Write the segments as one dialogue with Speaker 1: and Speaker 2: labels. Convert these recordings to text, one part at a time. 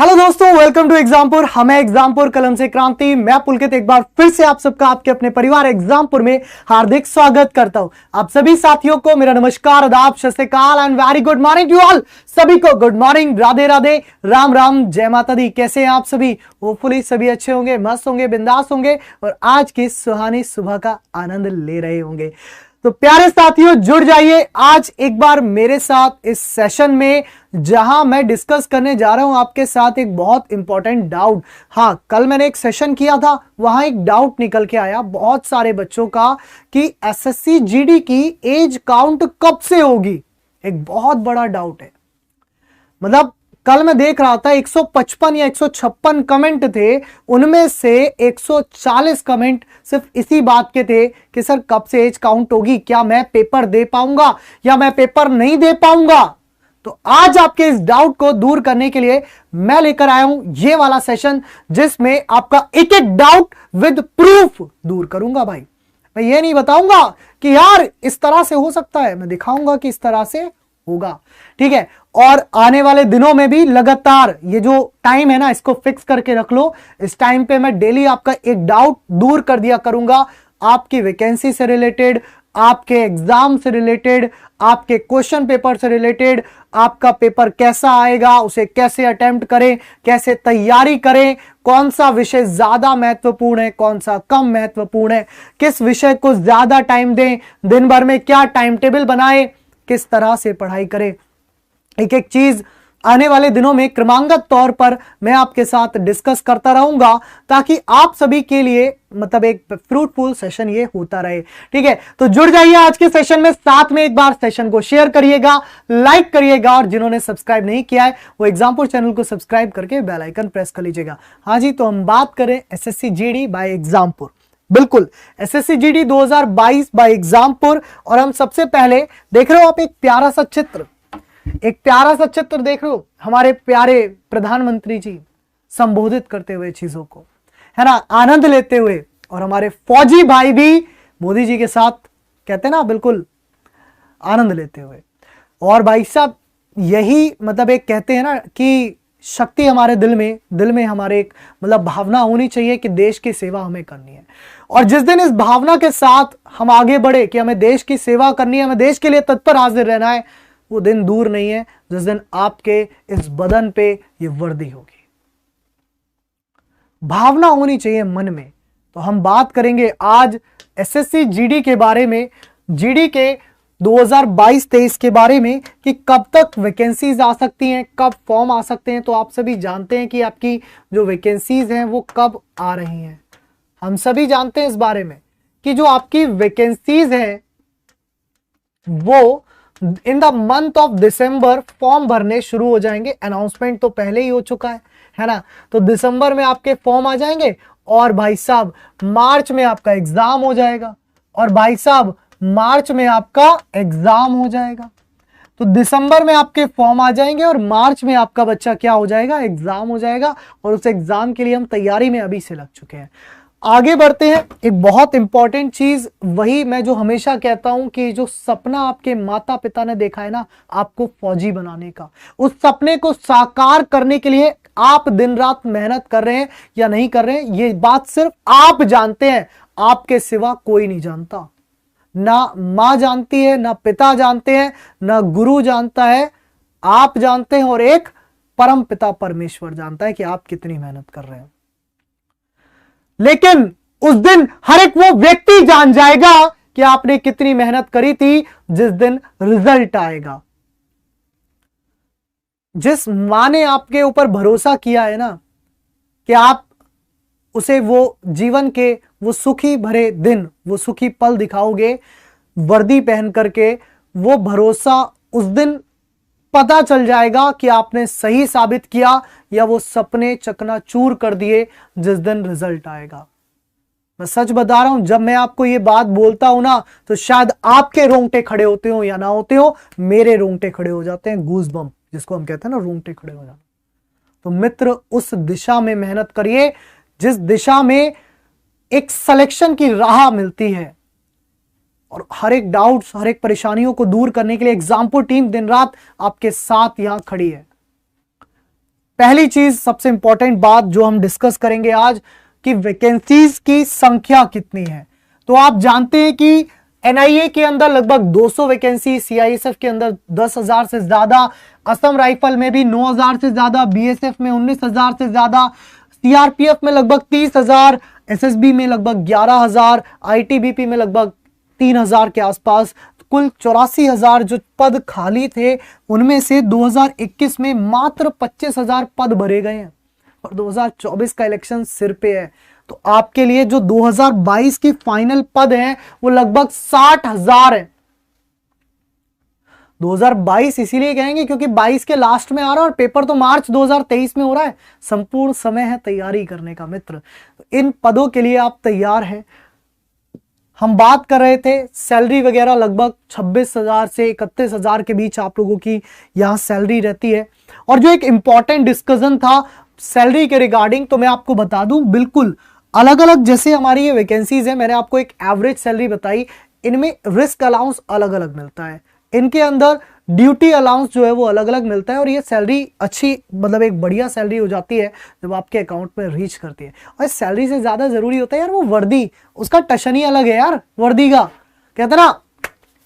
Speaker 1: Hello दोस्तों, welcome to Exampur. हमें एग्जामपुर कलम से क्रांति। मैं पुलकित एक बार फिर से आप सबका आपके अपने परिवार एग्जामपुर में हार्दिक स्वागत करता हूं। आप सभी साथियों को मेरा नमस्कार, आदाब, सत श्री अकाल and very good morning to all. सभी को गुड मॉर्निंग, राधे राधे, राम राम, जय माता दी। कैसे हैं आप सभी? होपफुली सभी अच्छे होंगे, मस्त होंगे, बिंदास होंगे और आज की सुहानी सुबह का आनंद ले रहे होंगे। तो प्यारे साथियों, जुड़ जाइए आज एक बार मेरे साथ इस सेशन में, जहां मैं डिस्कस करने जा रहा हूं आपके साथ एक बहुत इंपॉर्टेंट डाउट। हां, कल मैंने एक सेशन किया था, वहां एक डाउट निकल के आया बहुत सारे बच्चों का कि एसएससी जीडी की एज काउंट कब से होगी। एक बहुत बड़ा डाउट है। मतलब कल मैं देख रहा था 155 या 156 कमेंट थे, उनमें से 140 कमेंट सिर्फ इसी बात के थे कि सर कब से एज काउंट होगी, क्या मैं पेपर दे पाऊंगा या मैं पेपर नहीं दे पाऊंगा। तो आज आपके इस डाउट को दूर करने के लिए मैं लेकर आया हूं ये वाला सेशन, जिसमें आपका एक एक डाउट विद प्रूफ दूर करूंगा। भाई मैं ये नहीं बताऊंगा कि यार इस तरह से हो सकता है, मैं दिखाऊंगा कि इस तरह से होगा। ठीक है, और आने वाले दिनों में भी लगातार ये जो टाइम है ना, इसको फिक्स करके रख लो। इस टाइम पे मैं डेली आपका एक डाउट दूर कर दिया करूंगा, आपकी वैकेंसी से रिलेटेड, आपके एग्जाम से रिलेटेड, आपके क्वेश्चन पेपर से रिलेटेड, आपका पेपर कैसा आएगा, उसे कैसे अटेम्प्ट करें, कैसे तैयारी करें, कौन सा विषय ज्यादा महत्वपूर्ण है, कौन सा कम महत्वपूर्ण है, किस विषय को ज्यादा टाइम दें, दिन भर में क्या टाइम टेबल बनाए, किस तरह से पढ़ाई करें। एक एक चीज आने वाले दिनों में क्रमागत तौर पर मैं आपके साथ डिस्कस करता रहूंगा, ताकि आप सभी के लिए मतलब एक फ्रूटफुल सेशन ये होता रहे। ठीक है, तो जुड़ जाइए आज के सेशन में। साथ में एक बार सेशन को शेयर करिएगा, लाइक करिएगा, और जिन्होंने सब्सक्राइब नहीं किया है वो एग्जामपुर चैनल को सब्सक्राइब करके बेल आइकन प्रेस कर लीजिएगा। हाँ जी, तो हम बात करें एसएससी जीडी बाय एग्जामपुर। बिल्कुल, एसएससी जीडी 2022 बाय एग्जामपुर। और हम सबसे पहले देख रहे हो आप एक प्यारा सा चित्र, एक प्यारा सा चित्र देख रहे हो, हमारे प्यारे प्रधानमंत्री जी संबोधित करते हुए चीजों को, है ना, आनंद लेते हुए, और हमारे फौजी भाई भी मोदी जी के साथ कहते हैं ना, बिल्कुल आनंद लेते हुए। और भाई साहब यही मतलब एक कहते हैं ना कि शक्ति हमारे दिल में हमारे एक मतलब भावना होनी चाहिए कि देश की सेवा हमें करनी है। और जिस दिन इस भावना के साथ हम आगे बढ़े कि हमें देश की सेवा करनी है, हमें देश के लिए तत्पर हाजिर रहना है, वो दिन दूर नहीं है जिस दिन आपके इस बदन पे ये वर्दी होगी। भावना होनी चाहिए मन में। तो हम बात करेंगे आज एसएससी जीडी के बारे में, जीडी के 2022-23 के बारे में, कि कब तक वैकेंसीज आ सकती हैं, कब फॉर्म आ सकते हैं। तो आप सभी जानते हैं कि आपकी जो वैकेंसीज हैं वो कब आ रही हैं। हम सभी जानते हैं इस बारे में कि जो आपकी वैकेंसीज हैं वो in the month of December form भरने शुरू हो जाएंगे। अनाउंसमेंट तो पहले ही हो चुका है ना। तो दिसंबर में आपके फॉर्म आ जाएंगे, और भाई साहब मार्च में आपका एग्जाम हो जाएगा, और भाई साहब मार्च में आपका एग्जाम हो जाएगा। तो दिसंबर में आपके फॉर्म आ जाएंगे और मार्च में आपका बच्चा क्या हो जाएगा, एग्जाम हो जाएगा। और उस एग्जाम के लिए हम तैयारी में अभी से लग चुके हैं। आगे बढ़ते हैं। एक बहुत इंपॉर्टेंट चीज, वही मैं जो हमेशा कहता हूं कि जो सपना आपके माता पिता ने देखा है ना आपको फौजी बनाने का, उस सपने को साकार करने के लिए आप दिन रात मेहनत कर रहे हैं या नहीं कर रहे हैं, ये बात सिर्फ आप जानते हैं, आपके सिवा कोई नहीं जानता। ना मां जानती है, ना पिता जानते हैं, ना गुरु जानता है, आप जानते हैं, और एक परम पिता परमेश्वर जानता है कि आप कितनी मेहनत कर रहे हैं। लेकिन उस दिन हर एक वो व्यक्ति जान जाएगा कि आपने कितनी मेहनत करी थी जिस दिन रिजल्ट आएगा। जिस मां ने आपके ऊपर भरोसा किया है ना कि आप उसे वो जीवन के वो सुखी भरे दिन, वो सुखी पल दिखाओगे वर्दी पहन करके, वो भरोसा उस दिन पता चल जाएगा कि आपने सही साबित किया या वो सपने चकनाचूर कर दिए जिस दिन रिजल्ट आएगा। मैं सच बता रहा हूं, जब मैं आपको ये बात बोलता हूं ना, तो शायद आपके रोंगटे खड़े होते हो या ना होते हो, मेरे रोंगटे खड़े हो जाते हैं, गूज बम जिसको हम कहते हैं ना, रोंगटे खड़े हो जाना। तो मित्र, उस दिशा में मेहनत करिए जिस दिशा में एक सिलेक्शन की राह मिलती है। और हर एक डाउट्स, हर एक परेशानियों को दूर करने के लिए एग्जामपुर टीम दिन रात आपके साथ यहां खड़ी है। पहली चीज, सबसे इंपॉर्टेंट बात जो हम डिस्कस करेंगे आज, कि वैकेंसीज की संख्या कितनी है। तो आप जानते हैं कि एनआईए के अंदर लगभग 200 वैकेंसी, सीआईएसएफ के अंदर 10,000 से ज्यादा, असम राइफल में भी 9,000 से ज्यादा, बीएसएफ में 19,000 से ज्यादा, सीआरपीएफ में लगभग 30,000, एसएसबी में लगभग 11,000, आईटीबीपी में लगभग 3,000 के आसपास, कुल 84,000 जो पद खाली थे, उनमें से 2021 में मात्र 25,000 पद भरे गए हैं और 2024 का इलेक्शन सिर पे है। तो आपके लिए जो 2022 की फाइनल पद हैं वो लगभग 60,000 है। 2022 इसीलिए कहेंगे क्योंकि 22 के लास्ट में आ रहा है और पेपर तो मार्च 2023 में हो रहा है। संपूर्ण समय है तैयारी करने का मित्र। तो इन पदों के लिए आप तैयार हैं। हम बात कर रहे थे सैलरी वगैरह, लगभग 26,000 से 31,000 के बीच आप लोगों की यहां सैलरी रहती है। और जो एक इंपॉर्टेंट डिस्कशन था सैलरी के रिगार्डिंग, तो मैं आपको बता दूं, बिल्कुल अलग अलग जैसे हमारी ये वैकेंसीज है, मैंने आपको एक एवरेज सैलरी बताई, इनमें रिस्क अलाउंस अलग अलग मिलता है, इनके अंदर ड्यूटी अलाउंस जो है वो अलग अलग मिलता है, और ये सैलरी अच्छी, मतलब एक बढ़िया सैलरी हो जाती है जब आपके अकाउंट में रीच करती है। और सैलरी से ज्यादा जरूरी होता है यार वो वर्दी, उसका टशन ही अलग है यार, वर्दी का कहते ना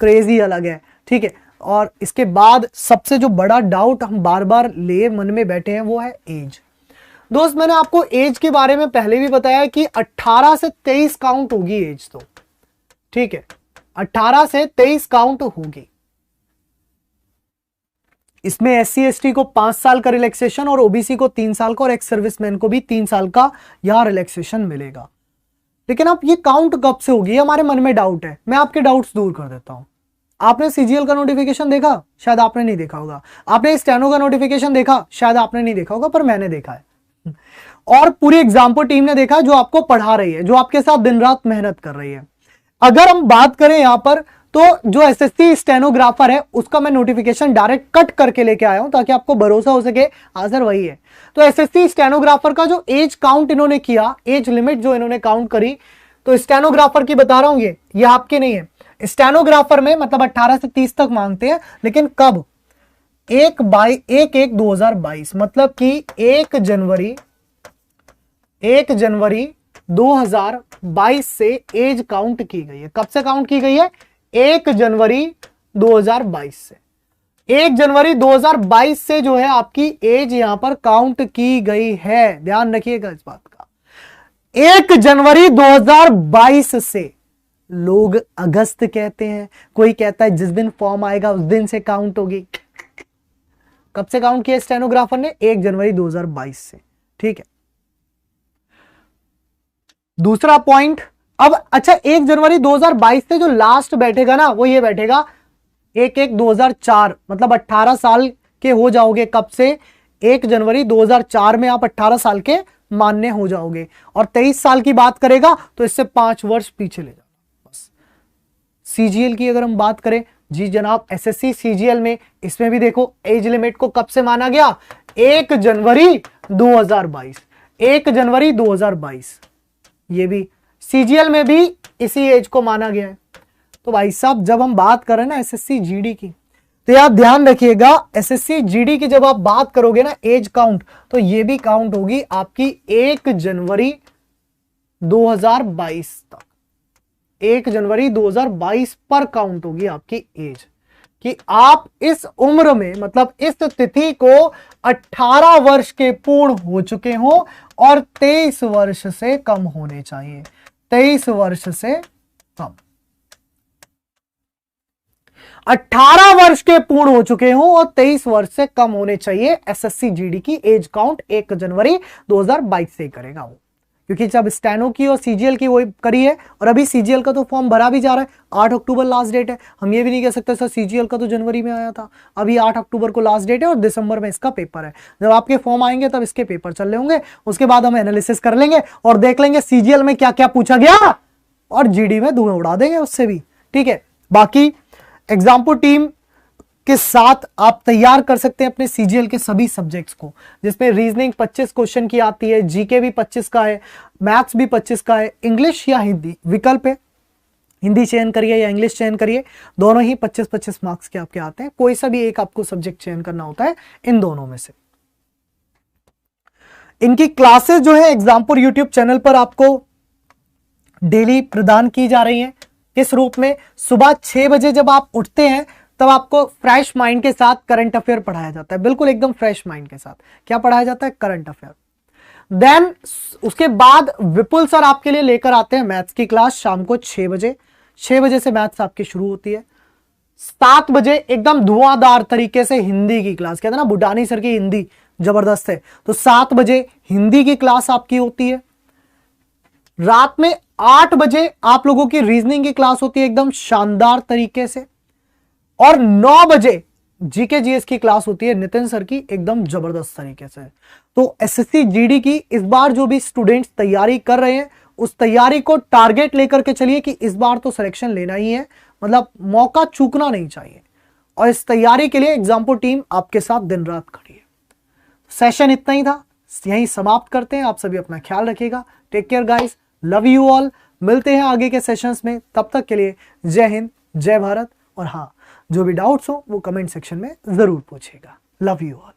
Speaker 1: क्रेजी अलग है, ठीक है। और इसके बाद सबसे जो बड़ा डाउट हम बार बार ले मन में बैठे हैं वो है एज। दोस्त मैंने आपको एज के बारे में पहले भी बताया कि 18 से 23 काउंट होगी एज, तो ठीक है 18 से 23 काउंट होगी। इसमें एससी एसटी को 5 साल का रिलैक्सेशन और ओबीसी को 3 साल का और एक्स सर्विसमैन को भी 3 साल का यहां रिलैक्सेशन मिलेगा। लेकिन अब ये काउंट कब से होगी, हमारे मन में डाउट है, मैं आपके डाउट्स दूर कर देता हूं। आपने सीजीएल का नोटिफिकेशन देखा, शायद आपने नहीं देखा होगा। आपने स्टेनो का नोटिफिकेशन देखा, शायद आपने नहीं देखा होगा, पर मैंने देखा है। और पूरी एग्जाम्पल टीम ने देखा, जो आपको पढ़ा रही है, जो आपके साथ दिन रात मेहनत कर रही है। अगर हम बात करें यहां पर, तो जो एसएससी स्टेनोग्राफर है उसका मैं नोटिफिकेशन डायरेक्ट कट करके लेके आया हूं ताकि आपको भरोसा हो सके, आंसर वही है। तो एसएससी स्टेनोग्राफर का जो एज काउंट इन्होंने किया, एज लिमिट जो इन्होंने काउंट करी, तो स्टेनोग्राफर की बता रहा हूं, ये आपके नहीं है। स्टेनोग्राफर में मतलब 18 से 30 तक मांगते हैं, लेकिन कब, 1/1/2022, मतलब कि 1 जनवरी 2022 से एज काउंट की गई है। कब से काउंट की गई है, 1 जनवरी 2022 से। 1 जनवरी 2022 से जो है आपकी एज यहां पर काउंट की गई है, ध्यान रखिएगा इस बात का। 1 जनवरी 2022 से, लोग अगस्त कहते हैं, कोई कहता है जिस दिन फॉर्म आएगा उस दिन से काउंट होगी। कब से काउंट किया स्टेनोग्राफर ने, 1 जनवरी 2022 से, ठीक है। दूसरा पॉइंट, अब अच्छा 1 जनवरी 2022 से जो लास्ट बैठेगा ना, वो ये बैठेगा 1/1/2004, मतलब 18 साल के हो जाओगे। कब से, 1 जनवरी 2004 में आप 18 साल के मान्य हो जाओगे। और 23 साल की बात करेगा तो इससे 5 वर्ष पीछे ले जाओ बस। सीजीएल की अगर हम बात करें, जी जनाब, एसएससी सीजीएल में इसमें भी देखो एज लिमिट को कब से माना गया, 1 जनवरी 2022, 1 जनवरी 2022। ये भी सीजीएल में भी इसी एज को माना गया है। तो भाई साहब जब हम बात करें ना एसएससी जीडी की, तो आप ध्यान रखिएगा, एसएससी जीडी की जब आप बात करोगे ना एज काउंट, तो ये भी काउंट होगी आपकी 1 जनवरी 2022 तक। 1 जनवरी 2022 पर काउंट होगी आपकी एज, कि आप इस उम्र में, मतलब इस तिथि को 18 वर्ष के पूर्ण हो चुके हो और 23 वर्ष से कम होने चाहिए, 23 वर्ष से कम। 18 वर्ष के पूर्ण हो चुके हो और 23 वर्ष से कम होने चाहिए। एसएससी जीडी की एज काउंट 1 जनवरी 2022 से करेगा वो, क्योंकि जब स्टेनो की और सीजीएल की वही करी है, और अभी सीजीएल का तो फॉर्म भरा भी जा रहा है। 8 अक्टूबर लास्ट डेट है। हम ये भी नहीं कह सकते सर सीजीएल का तो जनवरी में आया था, अभी 8 अक्टूबर को लास्ट डेट है और दिसंबर में इसका पेपर है। जब आपके फॉर्म आएंगे तब इसके पेपर चल रहे होंगे, उसके बाद हम एनालिसिस कर लेंगे और देख लेंगे सीजीएल में क्या क्या पूछा गया, और जीडी में धुएं उड़ा देंगे उससे भी, ठीक है। बाकी एग्जाम्पल टीम के साथ आप तैयार कर सकते हैं अपने सीजीएल के सभी सब्जेक्ट्स को, जिसमें रीजनिंग 25 क्वेश्चन की आती है, जीके भी 25 का है, मैथ्स भी 25 का है, इंग्लिश या हिंदी विकल्प है, हिंदी चयन करिए या इंग्लिश चयन करिए, दोनों ही 25-25 मार्क्स के आपके आते हैं। कोई सा भी एक आपको सब्जेक्ट चयन करना होता है इन दोनों में से। इनकी क्लासेस जो है एग्जामपुर यूट्यूब चैनल पर आपको डेली प्रदान की जा रही हैं। किस रूप में? सुबह 6 बजे जब आप उठते हैं तब आपको फ्रेश माइंड के साथ करंट अफेयर पढ़ाया जाता है, बिल्कुल एकदम फ्रेश माइंड के साथ। क्या पढ़ाया जाता है? Current affair. देन उसके बाद विपुल सर आपके लिए लेकर आते हैं मैथ्स की क्लास शाम को 6 बजे। 6 बजे से मैथ्स आपकी शुरू होती है। 7 बजे एकदम धुआंधार तरीके से हिंदी की क्लास, कहते हैं ना बुडानी सर की हिंदी जबरदस्त है, तो 7 बजे हिंदी की क्लास आपकी होती है। रात में 8 बजे आप लोगों की रीजनिंग की क्लास होती है एकदम शानदार तरीके से। और 9 बजे जीके जीएस की क्लास होती है नितिन सर की एकदम जबरदस्त तरीके से। तो एसएससी जीडी की इस बार जो भी स्टूडेंट्स तैयारी कर रहे हैं उस तैयारी को टारगेट लेकर के चलिए कि इस बार तो सिलेक्शन लेना ही है, मतलब मौका चूकना नहीं चाहिए। और इस तैयारी के लिए एग्जामपुर टीम आपके साथ दिन रात खड़ी है। सेशन इतना ही था, यहीं समाप्त करते हैं। आप सभी अपना ख्याल रखिएगा। Take care guys, love you all. मिलते हैं आगे के सेशंस में, तब तक के लिए जय हिंद, जय भारत। और हाँ, जो भी डाउट्स हो वो कमेंट सेक्शन में जरूर पूछिएगा। Love you all.